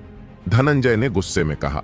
[SPEAKER 1] धनंजय ने गुस्से में कहा।